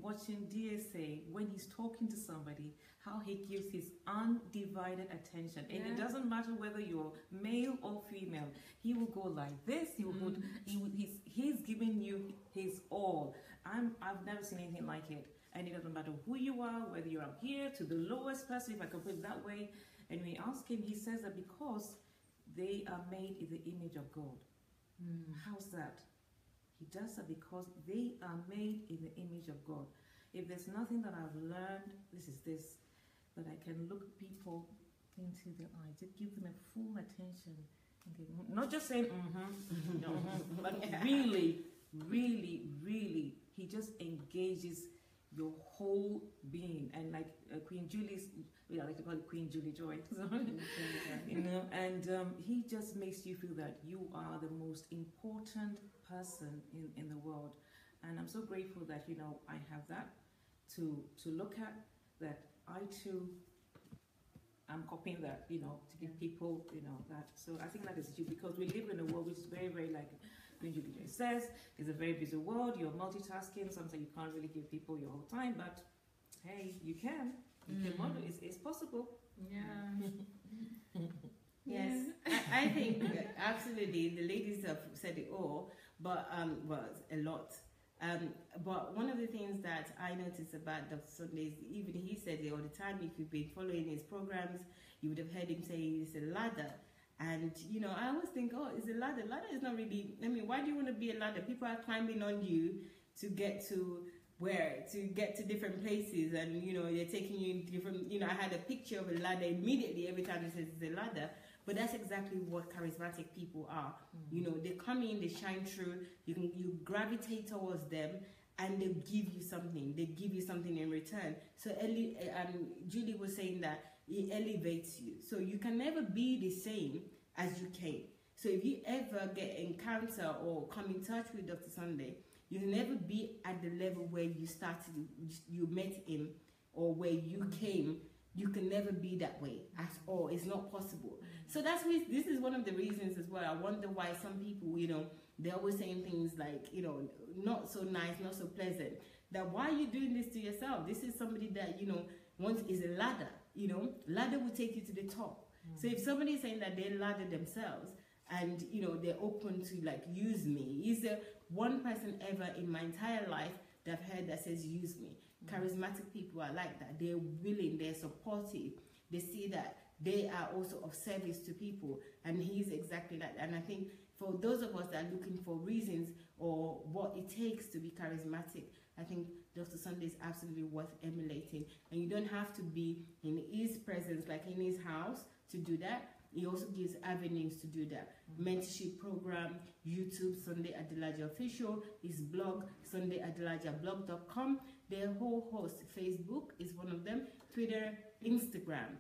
watching DSA, when he's talking to somebody, how he gives his undivided attention. And it doesn't matter whether you're male or female. He will go like this. He will go. He's giving you his all. I've never seen anything like it. And it doesn't matter who you are, whether you're up here to the lowest person, if I can put it that way. And we ask him, he says that because they are made in the image of God. How's that? He does that because they are made in the image of God. If there's nothing that I've learned, that I can look people into the eyes, to give them a full attention. Not just saying, but really, really, really, he just engages your whole being. And like Queen Julie's, we like to call it Queen Julie Joy, and he just makes you feel that you are the most important person in the world. And I'm so grateful that, I have that to look at, that I too am copying that, to give people, that. So I think that is due, because we live in a world which is very, very, like Queen Julie Joy says, it's a very busy world. You're multitasking. Sometimes you can't really give people your whole time, but hey, you can. You can model. It's possible. Yeah. Yes, I think absolutely the ladies have said it all, but a lot. But one of the things that I noticed about Dr. Sunday, even he said it all the time. If you've been following his programs, you would have heard him say it's a ladder. And I always think, it's a ladder. Ladder is not really. I mean, why do you want to be a ladder? People are climbing on you to get to where, to get to different places, and they're taking you different. I had a picture of a ladder immediately every time it says it's a ladder. But that's exactly what charismatic people are. They come in, they shine through. You gravitate towards them, and they give you something. They give you something in return. So Julie was saying that it elevates you. So you can never be the same as you came. So if you ever encounter or come in touch with Dr. Sunday, you can never be at the level where you started, you met him, or where you came. You can never be that way at all. It's not possible. So this is one of the reasons as well. I wonder why some people, they're always saying things like, not so nice, not so pleasant. That why are you doing this to yourself? This is somebody that, once is a ladder, ladder will take you to the top. So if somebody is saying that they ladder themselves and, they're open to like, use me. Is there one person ever in my entire life that I've heard that says, use me? Charismatic people are like that. They're willing, they're supportive. They see that they are also of service to people, and he's exactly that. And I think for those of us that are looking for reasons or what it takes to be charismatic, I think Dr. Sunday is absolutely worth emulating. And you don't have to be in his presence, like in his house, to do that. He also gives avenues to do that. Mentorship program, YouTube, Sunday Adelaja Official, his blog, SundayAdelajablog.com. Their whole host, Facebook is one of them, Twitter, Instagram.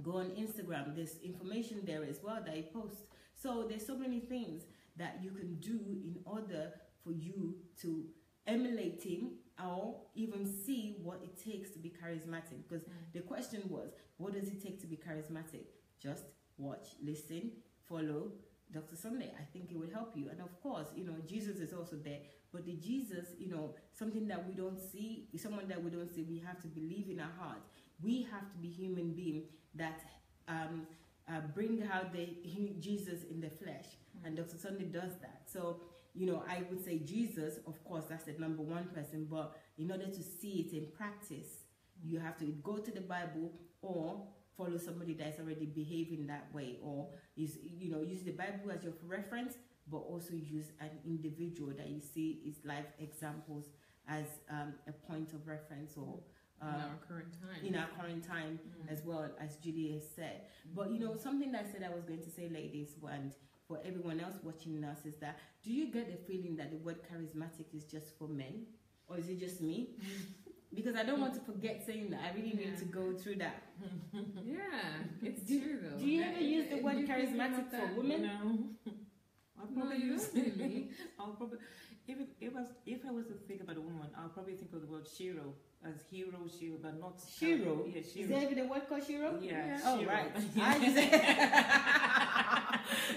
Go on Instagram, there's information there as well that he posts. So there's so many things that you can do in order for you to emulate him or even see what it takes to be charismatic. Because the question was, what does it take to be charismatic? Just watch, listen, follow Dr. Sunday. I think it will help you. And of course, Jesus is also there. But the Jesus, something that we don't see, someone that we don't see, we have to believe in our heart. We have to be human beings that bring out the Jesus in the flesh. And Dr. Sunday does that. So, I would say Jesus, of course, that's the number one person. But in order to see it in practice, you have to go to the Bible or follow somebody that's already behaving that way, or use the Bible as your reference, but also use an individual that you see is life examples as a point of reference, or in our current time as well, as Julie has said. But something that I said I was going to say, ladies, and for everyone else watching us, is that, do you get the feeling that the word charismatic is just for men, or is it just me? Because I don't want to forget saying that. I really need to go through that. Yeah, it's true though. Do you ever use the word charismatic for women? No. I'll probably use really. I'll probably, if I was to think about a woman, I'll probably think of the word shiro as hero, but not shiro. Yeah, shiro. Is there even a word called shiro? Yeah. Oh, shiro. right.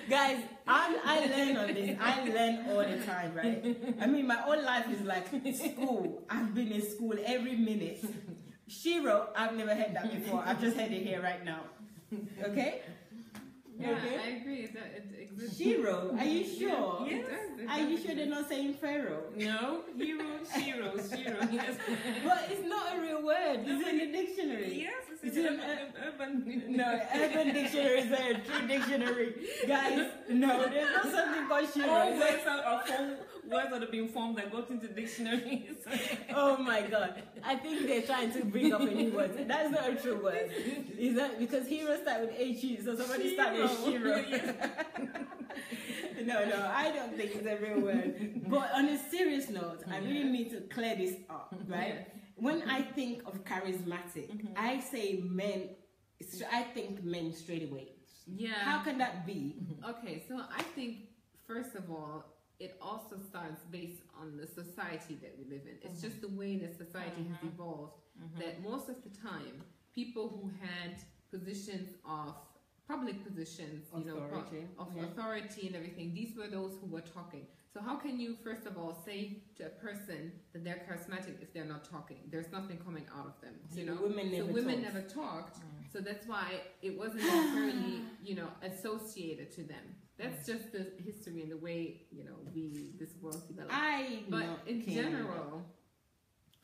Guys, I learn on this. I learn all the time, right? I mean, my whole life is like school. I've been in school every minute. Shiro, I've never heard that before. I've just heard it here right now. Okay? Yeah, okay? I agree. It exists. Shiro, are you sure? Yes. It Are you sure they're not saying Pharaoh? No, hero, Shiro, yes. But it's not a real word. It's in the dictionary. Yes, It's it's in urban. No, urban dictionary is a true dictionary. Guys, no, there's not something called Shiro. All words that have been formed that got into dictionaries. Oh my God. I think they're trying to bring up a new word. That's not a true word. Is that because hero start with H-E, so somebody start with Shiro. No, I don't think it's a real word. But on a serious note, I really need to clear this up, right? Yes. When I think of charismatic, I say men, I think men straight away. Yeah. How can that be? Okay, so I think, first of all, it also starts based on the society that we live in. It's just the way that society has evolved that most of the time, people who had positions of public positions, authority and everything, these were those who were talking. So how can you, first of all, say to a person that they're charismatic if they're not talking? There's nothing coming out of them, you know? Women never talked. So that's why it wasn't necessarily, associated to them. That's just the history and the way, this world developed. But in general,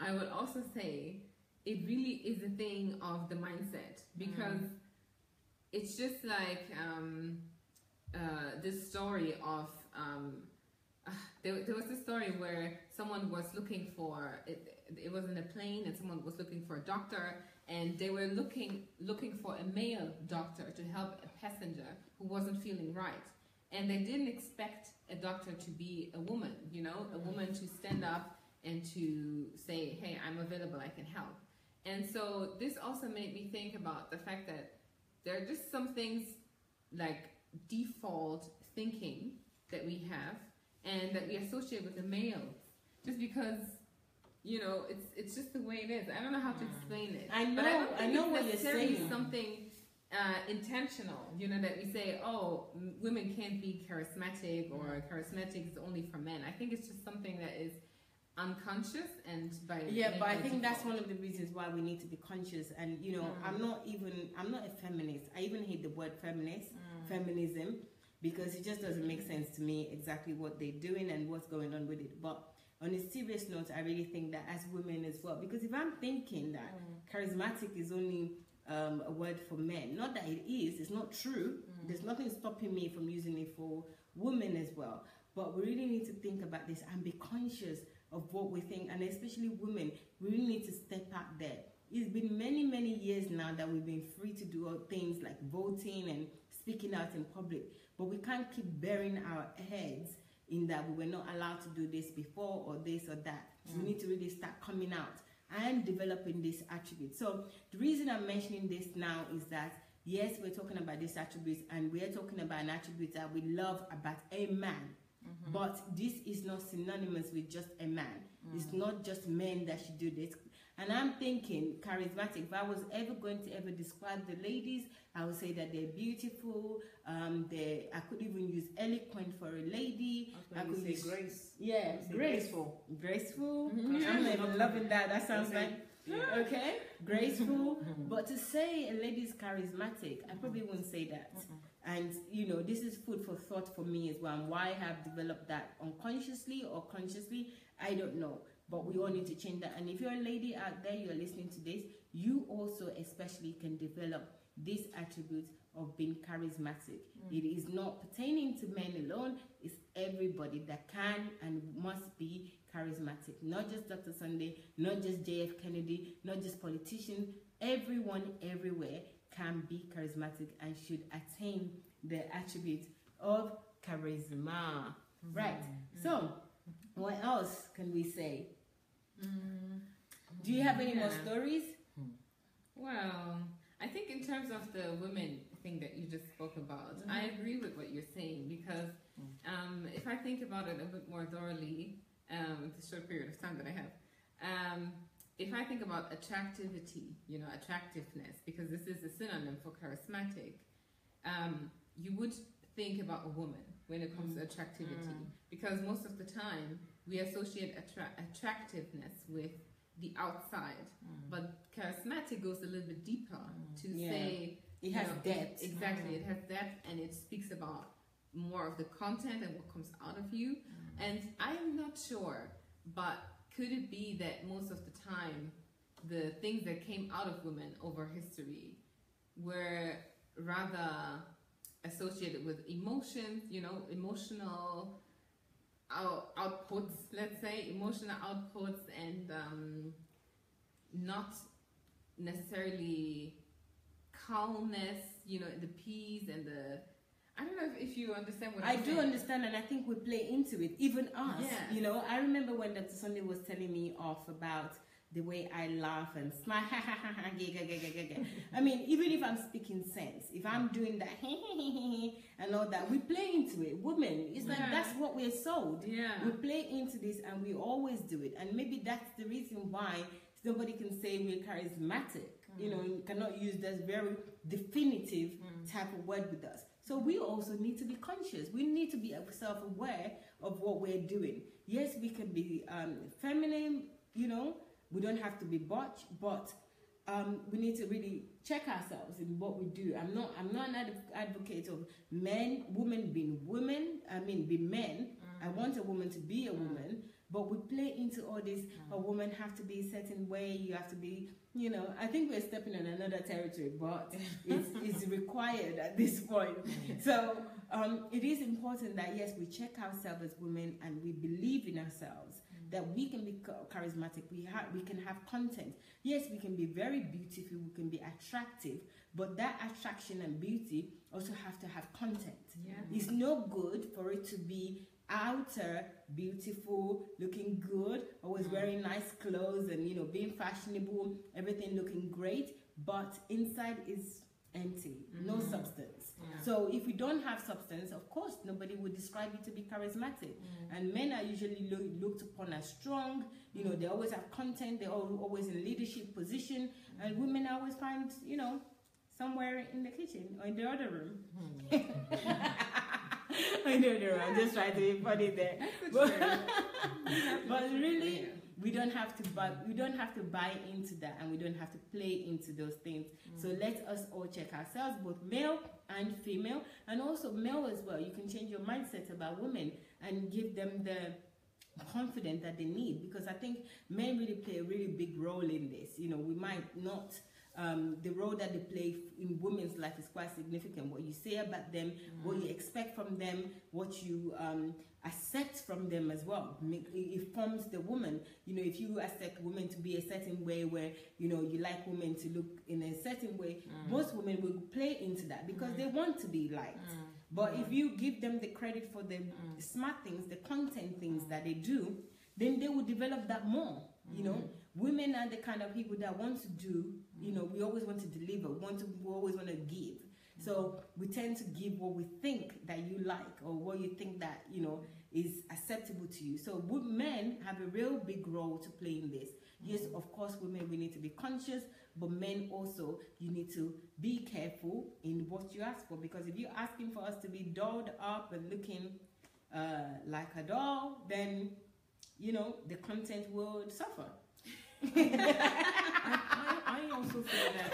I would also say it really is a thing of the mindset, because it's just like this story of there was this story where someone was looking for it was in a plane, and someone was looking for a doctor, and they were looking for a male doctor to help a passenger who wasn't feeling right, and they didn't expect a doctor to be a woman, a woman to stand up and to say, hey, I'm available, I can help. And so this also made me think about the fact that there are just some things like default thinking that we have and that we associate with the males, just because, it's just the way it is. I don't know how to explain it. I know what you're saying. Something intentional, that we say, oh, women can't be charismatic, or charismatic is only for men. I think it's just something that is unconscious and but I think that's one of the reasons why we need to be conscious. And I'm not a feminist. I even hate the word feminism, because it just doesn't make sense to me exactly what they're doing and what's going on with it. But on a serious note, I really think that as women as well, because if I'm thinking that charismatic is only a word for men, not that it is, it's not true. There's nothing stopping me from using it for women as well. But we really need to think about this and be conscious of what we think, and especially women, we really need to step out there. It's been many, many years now that we've been free to do things like voting and speaking out in public, but we can't keep burying our heads in that we were not allowed to do this before, or this or that. We need to really start coming out and developing this attribute. So the reason I'm mentioning this now is that, yes, we're talking about these attributes, and we're talking about an attribute that we love about a man. But this is not synonymous with just a man. It's not just men that should do this. And I'm thinking charismatic, if I was ever going to ever describe the ladies, I would say that they're beautiful. I could even use eloquent for a lady. I could say use grace. Yeah, graceful. Graceful. I'm even loving that. That sounds like okay, graceful. But to say a lady is charismatic, I probably wouldn't say that. And this is food for thought for me as well. And why I have developed that unconsciously or consciously, I don't know. But we all need to change that. And if you're a lady out there, you're listening to this, you also especially can develop this attribute of being charismatic. It is not pertaining to men alone. It's everybody that can and must be charismatic. Not just Dr. Sunday, not just JF Kennedy, not just politicians. Everyone, everywhere can be charismatic and should attain the attribute of charisma. Right. So, what else can we say? Do you have any more stories? Well, I think in terms of the women thing that you just spoke about, I agree with what you're saying, because if I think about it a bit more thoroughly, the short period of time that I have, if I think about attractivity, attractiveness, because this is a synonym for charismatic, you would think about a woman when it comes to attractivity, because most of the time we associate attractiveness with the outside, but charismatic goes a little bit deeper to say it has depth. Exactly, it has depth, and it speaks about more of the content and what comes out of you. And I'm not sure, but could it be that most of the time the things that came out of women over history were rather associated with emotions, emotional outputs, let's say, emotional outputs, and not necessarily calmness, the peace and the... I don't know if you understand what I'm saying. I do understand, and I think we play into it, even us. Yes. I remember when Dr. Sunday was telling me off about the way I laugh and smile, I mean, even if I'm speaking sense, if I'm doing that and all that, we play into it. Women, it's like that's what we're sold. Yeah. We play into this, and we always do it. And maybe that's the reason why somebody can say we're charismatic. You cannot use that very definitive type of word with us. So we also need to be conscious. We need to be self-aware of what we're doing. Yes, we can be feminine, we don't have to be butch, but we need to really check ourselves in what we do. I'm not an advocate of women being women. Be men. I want a woman to be a woman, but we play into all this. A woman have to be a certain way. You have to be, I think we're stepping on another territory, but it's required at this point. So it is important that yes, we check ourselves as women and we believe in ourselves. That we can be charismatic, we can have content. Yes, we can be very beautiful, we can be attractive, but that attraction and beauty also have to have content. Yeah. It's no good for it to be outer, beautiful, looking good, always wearing nice clothes and being fashionable, everything looking great, but inside is empty, no substance. So if we don't have substance, of course nobody would describe you to be charismatic. And men are usually looked upon as strong. They always have content. They're always in leadership position, and women always find somewhere in the kitchen or in the other room. I know the I'm just trying to be funny there. But really, we don't have to buy into that, and we don't have to play into those things. So let us all check ourselves, both male and female, and also male as well. You can change your mindset about women and give them the confidence that they need, because I think men really play a really big role in this. We might not the role that they play in women's life is quite significant. What you say about them, what you expect from them, what you accept from them as well. It forms the woman. If you accept women to be a certain way, where you like women to look in a certain way, most women will play into that because they want to be liked. But if you give them the credit for the smart things, the content things that they do, then they will develop that more. Women are the kind of people that want to do, we always want to deliver, we always want to give. So we tend to give what we think that you like, or what you think that, is acceptable to you. So men have a real big role to play in this. Yes, of course, women, we need to be conscious, but men also, you need to be careful in what you ask for, because if you're asking for us to be dolled up and looking like a doll, then, the content will suffer. I also feel that...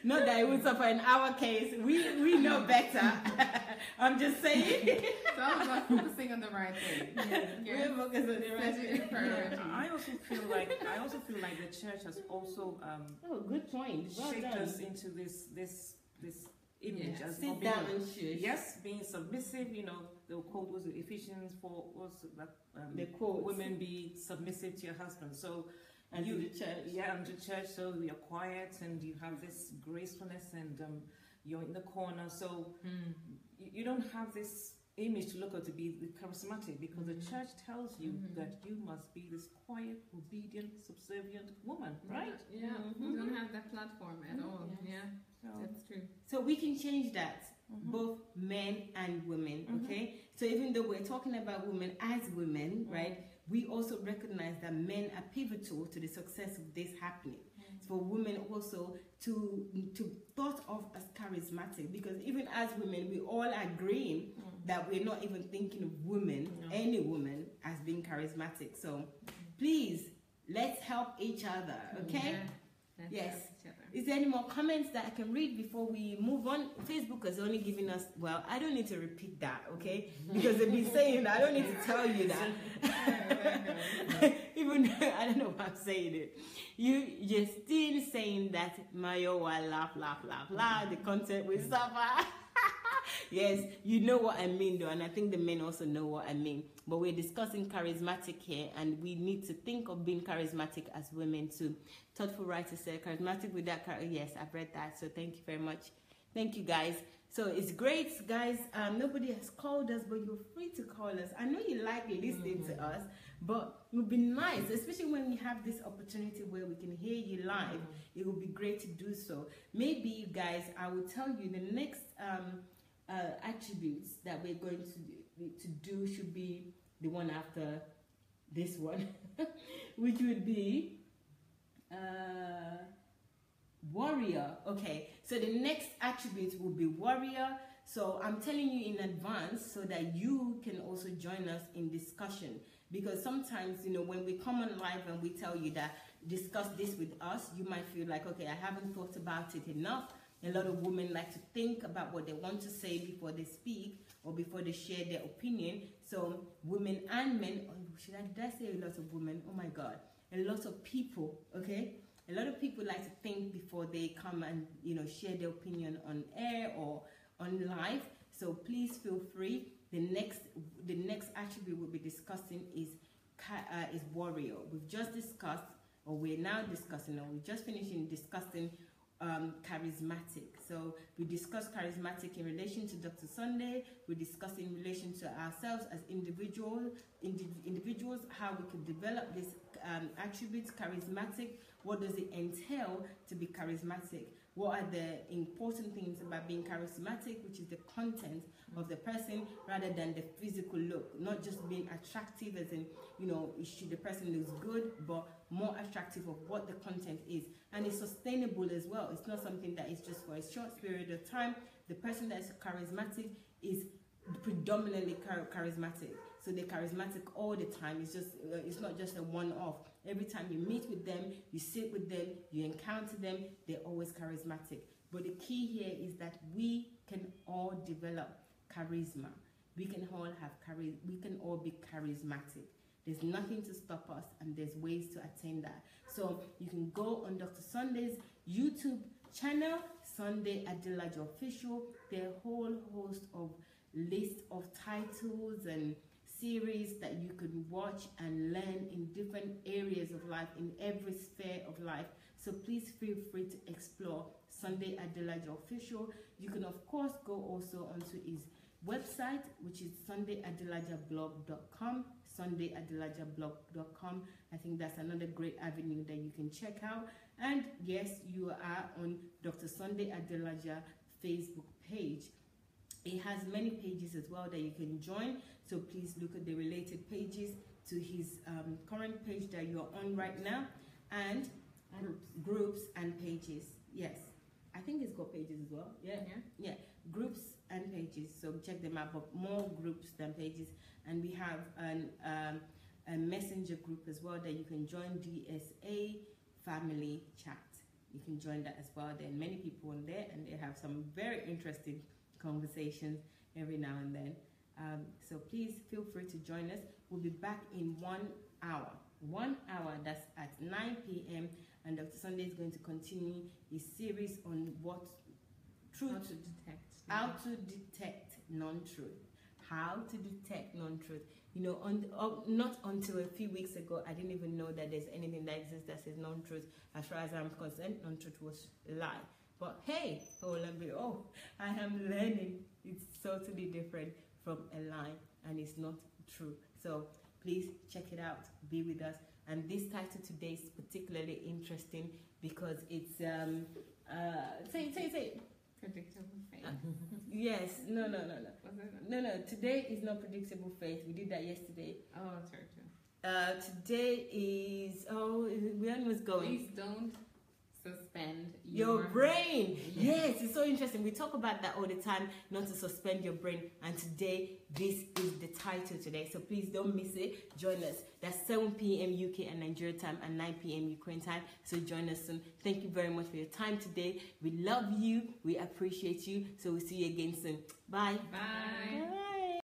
Not that it would suffer in our case. We know better. I'm just saying. It's all about focusing on the right thing. Yeah. We're focusing on the right thing. I also feel like the church has also good point. shaped us into this image as sit down and shush. Yes, being submissive. The quote was Ephesians 4 was that the quote, women be submissive to your husband. So. And to the church. Yeah, and to church, so you're quiet and you have this gracefulness, and you're in the corner, so you don't have this image to look at to be charismatic, because the church tells you that you must be this quiet, obedient, subservient woman, right? Yeah, you don't have that platform at all. Yeah, so, that's true. So we can change that, both men and women, okay? So even though we're talking about women as women, right? We also recognize that men are pivotal to the success of this happening. for women also to thought of as charismatic, because even as women we all agreeing that we're not even thinking of women, any woman, as being charismatic. So please, let's help each other, okay? Yes. Is there any more comments that I can read before we move on? Facebook has only given us, well, I don't need to repeat that, okay? Because they've been saying that. I don't need to tell you that. Even I don't know why I'm saying it. You're still saying that Mayowa, laugh, the content will suffer. Yes, you know what I mean though, and I think the men also know what I mean. But we're discussing charismatic here, and we need to think of being charismatic as women too. Thoughtful writer said, charismatic with that, yes, I've read that, so thank you very much. Thank you guys. So it's great, guys. Nobody has called us, but you're free to call us. I know you like listening to us, but it would be nice, especially when we have this opportunity where we can hear you live. It would be great to do so. Maybe, you guys, I will tell you the next attributes that we're going to do should be the one after this one, which would be warrior. Okay, so the next attribute will be warrior. So I'm telling you in advance so that you can also join us in discussion, because sometimes, you know, when we come on live and we tell you that discuss this with us, you might feel like, okay, I haven't thought about it enough. A lot of women like to think about what they want to say before they speak or before they share their opinion. So women and men, did I say a lot of women? Oh my God, a lot of people, okay? A lot of people like to think before they come and, you know, share their opinion on air or on live. So please feel free. The next attribute we'll be discussing is warrior. We've just discussed, or we're now discussing, or we're just finishing discussing charismatic. So we discussed charismatic in relation to Dr. Sunday. We discussed in relation to ourselves as individuals, how we could develop this attributes, charismatic. What does it entail to be charismatic? What are the important things about being charismatic, which is the content of the person rather than the physical look. Not just being attractive as in, you know, the person looks good, but more attractive of what the content is. And it's sustainable as well. It's not something that is just for a short period of time. The person that is charismatic is predominantly charismatic. So they're charismatic all the time. It's just it's not just a one-off. Every time you meet with them, you sit with them, you encounter them, they're always charismatic. But the key here is that we can all develop charisma. We can all have we can all be charismatic. There's nothing to stop us, and there's ways to attain that. So you can go on Dr. Sunday's YouTube channel, Sunday Adelaja Official. There are a whole host of list of titles and series that you could watch and learn in different areas of life, in every sphere of life. So please feel free to explore Sunday Adelaja Official. You can of course go also onto his website, which is sundayadelajablog.com, sundayadelajablog.com. I think that's another great avenue that you can check out. And yes, you are on Dr. Sunday Adelaja Facebook page. It has many pages as well that you can join, so please look at the related pages to his current page that you're on right now, and groups and pages. Yes, I think it's got pages as well. Yeah, groups and pages, so check them out, but more groups than pages. And we have a messenger group as well that you can join, DSA Family Chat. You can join that as well. There are many people on there, and they have some very interesting conversations every now and then. So please feel free to join us. We'll be back in 1 hour. 1 hour, that's at 9 p.m. and Dr. Sunday is going to continue his series on how to detect non-truth. How to detect non-truth. You know, not until a few weeks ago, I didn't even know that there's anything that exists that says non-truth. As far as I'm concerned, non-truth was a lie. But hey, I am learning. It's totally different from a lie, and it's not true. So please check it out. Be with us. And this title today is particularly interesting because it's say. Predictable faith. Yes. No. Was it? No. Today is not predictable faith. We did that yesterday. Oh, true. Today is we almost going. Please don't suspend your brain. Yes, it's so interesting. We talk about that all the time, not to suspend your brain. And today, this is the title today. So please don't miss it. Join us. That's 7 p.m. UK and Nigeria time and 9 p.m. Ukraine time. So join us soon. Thank you very much for your time today. We love you. We appreciate you. So we'll see you again soon. Bye. Bye. Bye.